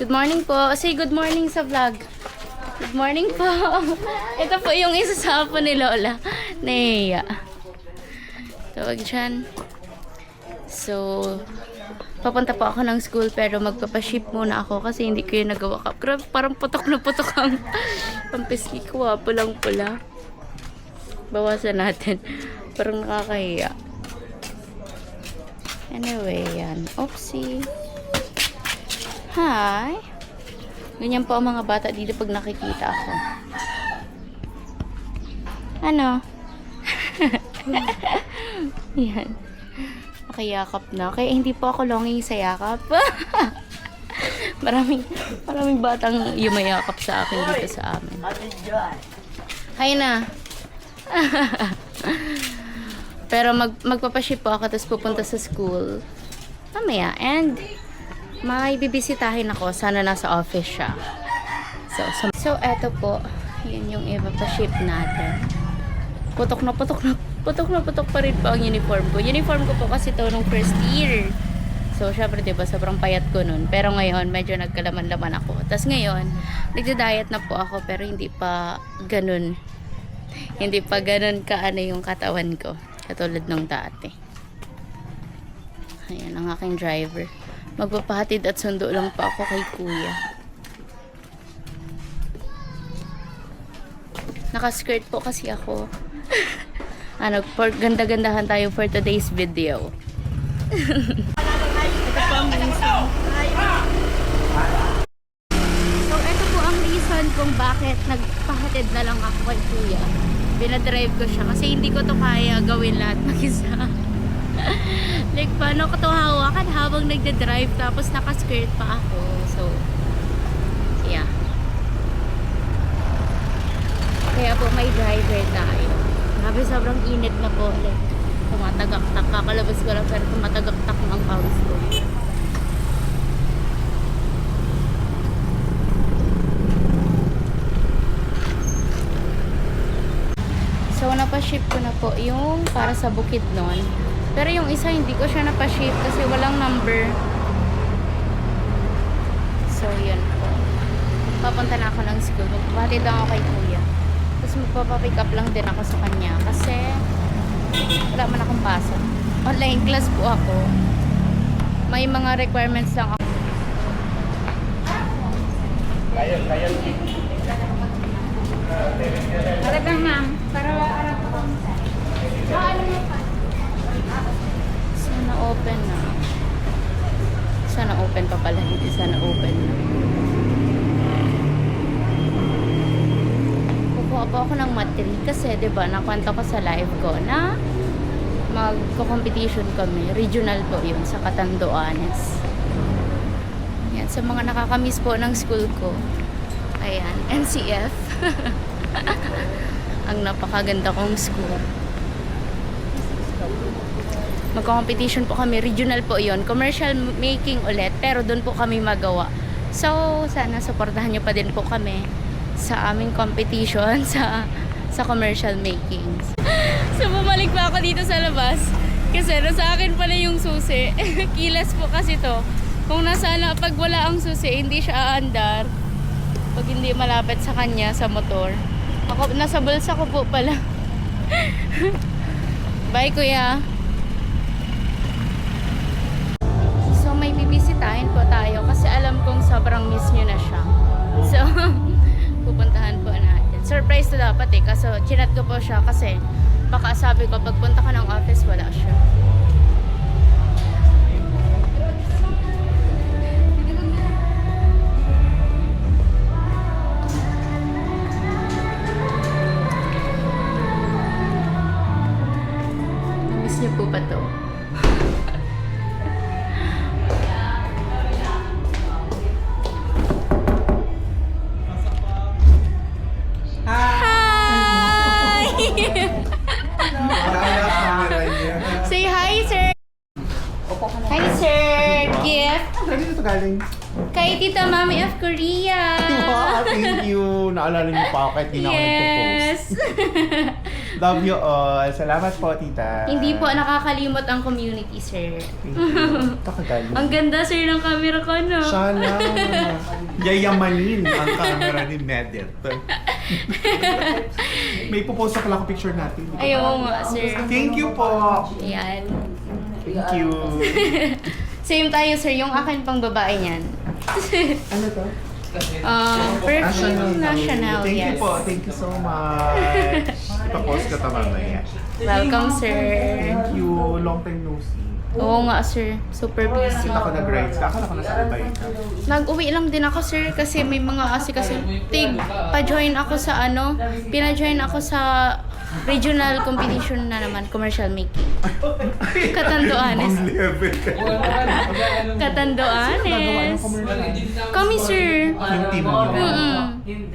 Good morning po. Say good morning sa vlog. Good morning po. Ito po yung isa sa apo ni Lola. Naiya. Tawag dyan. So, papunta po ako ng school pero magpapaship muna ako kasi hindi ko yung nagawa ka. Grabe, parang putok na putok ang pampiski ko. Pulang-pula. Bawasan natin. Parang nakakahiya. Anyway, yan. Oopsie. Hi. Ganyan po ang mga bata dito pag nakikita ako. Ano? Yan. Makiyakap na. Kaya hindi po ako longing sa yakap. maraming batang yumayakap sa akin dito sa amin. Hi na. Pero magpapaship po ako tapos pupunta sa school. Mamaya. And may bibisitahin ako. Sana nasa office siya. So eto po. Yan yung ipapaship natin. Putok na putok pa rin po ang uniform ko. Uniform ko po kasi to nung first year. So, syempre, diba, sobrang payat ko nun. Pero ngayon, medyo nagkalaman-laman ako. Tapos ngayon, nagda-diet na po ako, pero hindi pa ganun. Hindi pa ganun kaano yung katawan ko. Katulad nung dati. Ayan, ang aking driver. Magpapahatid at sundo lang pa ako kay kuya. Naka-skirt po kasi ako. Ganda-gandahan tayo for today's video. Ito po ang reason. So, ito po ang reason kung bakit nagpahatid na lang ako kay kuya. Binadrive ko siya kasi hindi ko to kaya gawin lahat mag-isa. Like, paano ko to hawakan habang nagda-drive tapos naka-skirt pa ako. So, yeah. Kaya po may driver tayo. Grabe, sobrang init na po. Like, tumatagaktak. Kakalabas ko lang pero tumatagaktak ang pawis ko. So, napaship ko na po yung para sa Bukidnon. Pero yung isa, hindi ko siya napaship kasi walang number. So, yun po. Papunta na ako ng school. Magpahatid lang ako kay kuya. Tapos magpapapick up lang din ako sa kanya. Kasi, wala man akong pasok. Online class po ako. May mga requirements lang ako. Kaya. Harap lang, ma'am. Para harap ako. Ano mo pa? Sana open na. Sana open pa pala. Hindi sana open na. Kukuha po ako ng matri. Kasi, diba, nakwento ko sa live ko na magko-competition kami. Regional po yun sa Catanduanes. Yan. Sa mga nakakamiss po ng school ko. Ayan. NCF. Ang napakaganda kong school. Magko-competition po kami. Regional po yon. Commercial making ulit. Pero doon po kami magawa. So, sana supportahan nyo pa din po kami sa aming competition sa commercial making. So, bumalik pa ako dito sa labas. Kasi nasa akin pala yung susi. Kilas po kasi to. Kung pag wala ang susi, hindi siya aandar. Pag hindi malapit sa kanya, sa motor. Ako, nasa bulsa ko po pala. Bye, kuya. So, may bibisitahin po tayo kasi alam kong sobrang miss nyo na siya. So, pupuntahan po natin. Surprise to dapat eh. Kaso, chinat ko po siya kasi baka sabi ko, pagpunta ko ng office, wala siya. Miss niyo po ba to? Say hi, sir. Hi, sir. Gift. Kanino ito galing? Kay Tita Mami of Korea. Wow, thank you. Naalala niyo pa ako kahit di na ako nagpo-post. Yes. Love you all. Salamat po, tita. Hindi po nakakalimot ang community, sir. Thank you. Takagaling. Ang ganda, sir, ng camera ko, no? Sana. Yayamanin ang camera ni Medet. May pupost sa lang picture natin. Ayaw nga, sir. Thank you po. Ayan. Thank you. Same tayo, sir. Yung akin pang babae niyan. Ano to? Perfume National, Thank yes. you po. Thank you so much. Ipapost ka pa mamaya. Welcome, sir. Thank you. Long time no see. Oo nga, sir. Super busy. Kita ko nag-rides ka. Akala ko nasa Dubai ka. Nag-uwi lang din ako, sir, kasi may mga kasi pa-join ako sa pina-join ako sa regional competition na naman, commercial making. Katanduanes. Ang level ka. Katanduanes. Kami, sir. Yung team mo.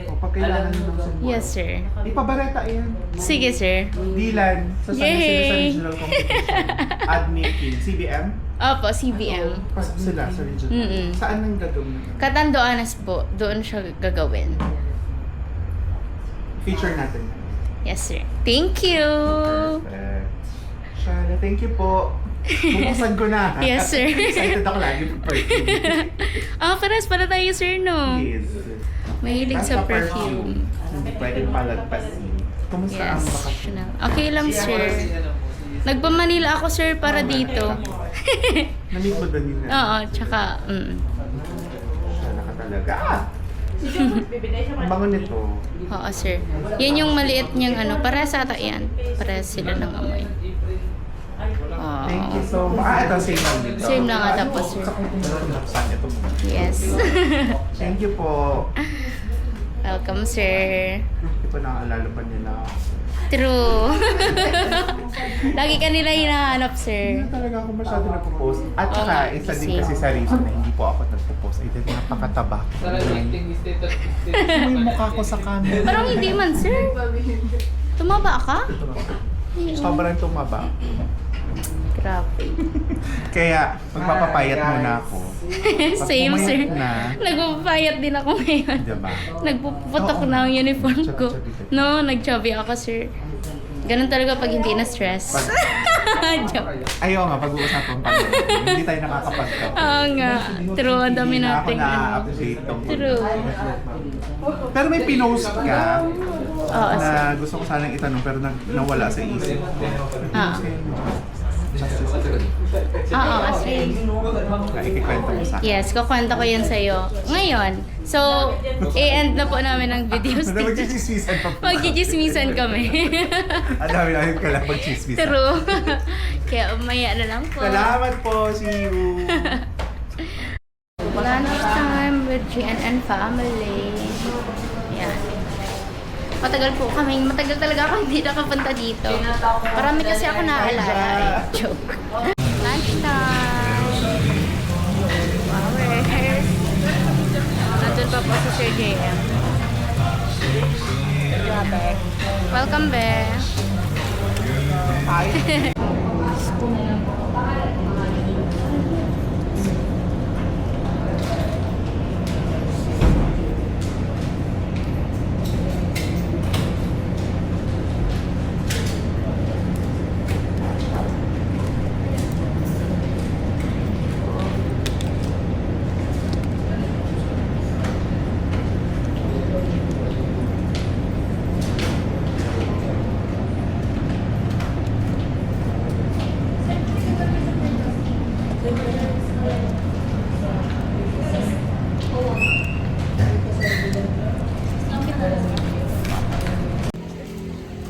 O, pag kailangan nyo ng support. Yes, sir. Ipabareta yan. Sige, sir. Dilan, sasama sila sa Yay! regional competition. Admin, CBM. Opo, CBM. Pasok sila sa regional. Saan nang gagawin? Katanduanes po. Doon siya gagawin. Feature natin. Yes, sir. Thank you. Perfect. Shana, thank you po. Bubuksan ko na. Yes, sir. Excited ako lagi for perfume. Pares pala tayo, sir, no? Yes. Mahilig Basta sa perfume. Hindi pwedeng palagpasin. Kumusta ang Yes. bakasyon? Okay lang, sir. Nagpa-Manila ako, sir, para dito. Namit mo doon yun na. Oo, tsaka, Shana ka talaga. Ang bango nito. Oo, sir. Yan yung maliit niyang para sa ata yan. Para sila ng amoy. Oh. Thank you so much. Ito, same lang dito. Same lang ata po, sir. Sa kung saan ito. Yes. Thank you po. Welcome, sir. Hindi ko nakaalala pa nila. True. Lagi ka nila hinahanap, Hindi sir. na talaga ako masyado nagpo-post. At Oo saka, nga, isa din same. kasi sa reason na hindi po ako nagpo-post. Ay, dahil napakataba. May mukha ko sa camera. Parang hindi man, sir. Tumaba ka? Sobrang tumaba. Grabe. Kaya, magpapapayat muna ako. Pag Same, pumayat sir. na, Nagpapayat din ako ngayon. diba? Nagpuputok na ang uniform ko. No, nagchubby ako, sir. Ganun talaga pag hindi na stress. Joke. Ayaw nga, pag-uusapan pa. Hindi tayo nakakapagka. Oo nga. True, ang dami Hindi na ako nating na-update tungkol. True. Pero may pinost ka Oo, sir. na gusto ko sanang itanong pero nawala sa isip ko. Ah. Oo, sir. Ikikwento mo sa akin. Yes, kukwento ko yan sa'yo. Ngayon. So, i-end na po namin ang videos Ano, dito. magchichismisan pa po. Magchichismisan kami. Ang dami namin ka lang magchismisan. True. Kaya umaya na lang po. Salamat po, see you. Lunch time with GNN family. Yan. Matagal talaga ako hindi nakapunta dito. Marami kasi ako naaalala. Ay, joke. Lunch time. Flowers. Nandun pa po si Sir JM. Grabe. Welcome, Be. Hi.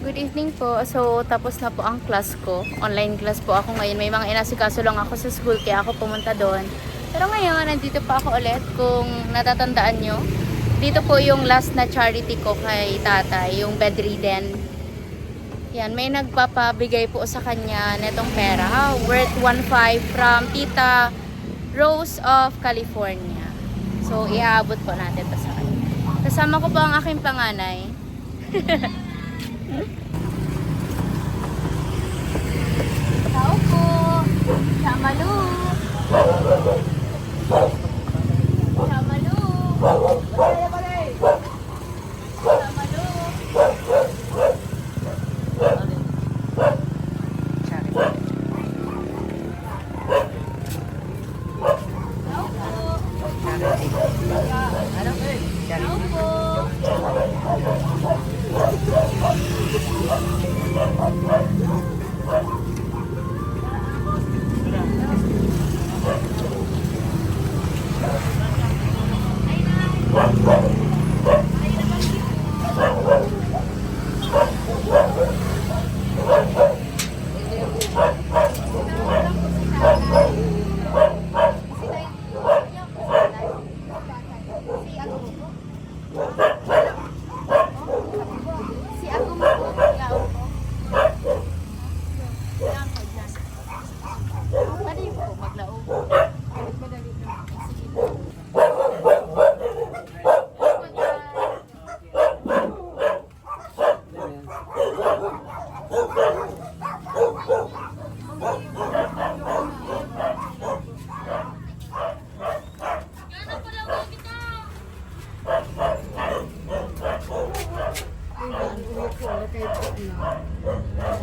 Good evening po. So, tapos na po ang class ko. Online class po ako ngayon. May mga inasikaso lang ako sa school kaya ako pumunta doon. Pero ngayon, nandito pa ako ulit kung natatandaan nyo. Dito po yung last na charity ko kay tatay, yung bedridden. Yan, may nagpapabigay po sa kanya netong pera. Worth 1.5 from Tita Rose of California. So, iaabot po natin ito sa kanya. Kasama ko po ang aking panganay. Tao po. Chamalu. Chamalu. Chamalu. Si ako mo po, maglaon po. Pwede po, maglaon po. Sige po.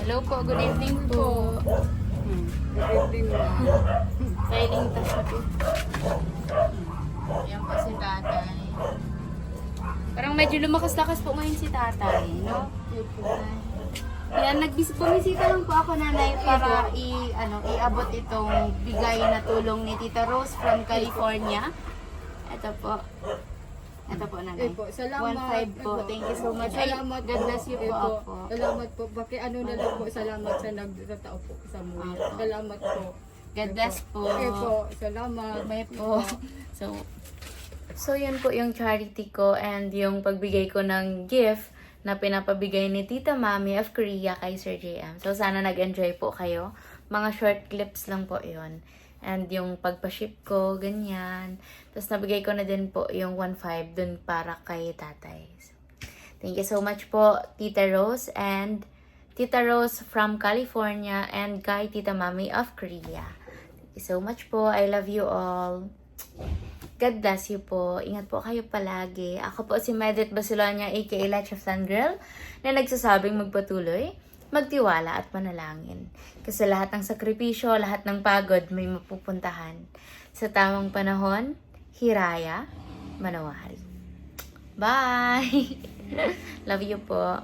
Hello po, good evening po. Kailing ta siya po. Yan po si tatay. Parang medyo lumakas-lakas po ngayon si tatay, no? Yan, bumisita lang po ako nanay para iabot itong bigay na tulong ni Tita Rose from California. Ito po. Ito po nanay. Po, salamat. 1.5 po. Thank you so much. Ay, Salamat God bless you po ako. Salamat po. Baki ano na lang po. Salamat sa nagtatao po sa mga. Opo. Salamat po. God bless po. Po. Salamat. May po. So yun po yung charity ko and yung pagbigay ko ng gift na pinapabigay ni Tita Mami of Korea kay Sir JM. So sana nag-enjoy po kayo. Mga short clips lang po yun. And yung pagpa-ship ko, ganyan. Tapos nabigay ko na din po yung 1.5 dun para kay tatay. Thank you so much po, Tita Rose and Tita Rose from California and kay Tita Mami of Korea. Thank you so much po. I love you all. God bless you po. Ingat po kayo palagi. Ako po si Medit Basilonia aka Light of Sun Girl na nagsasabing magpatuloy, magtiwala at manalangin. Kasi lahat ng sakripisyo, lahat ng pagod may mapupuntahan. Sa tamang panahon, hiraya, manawari. Bye! Love you po.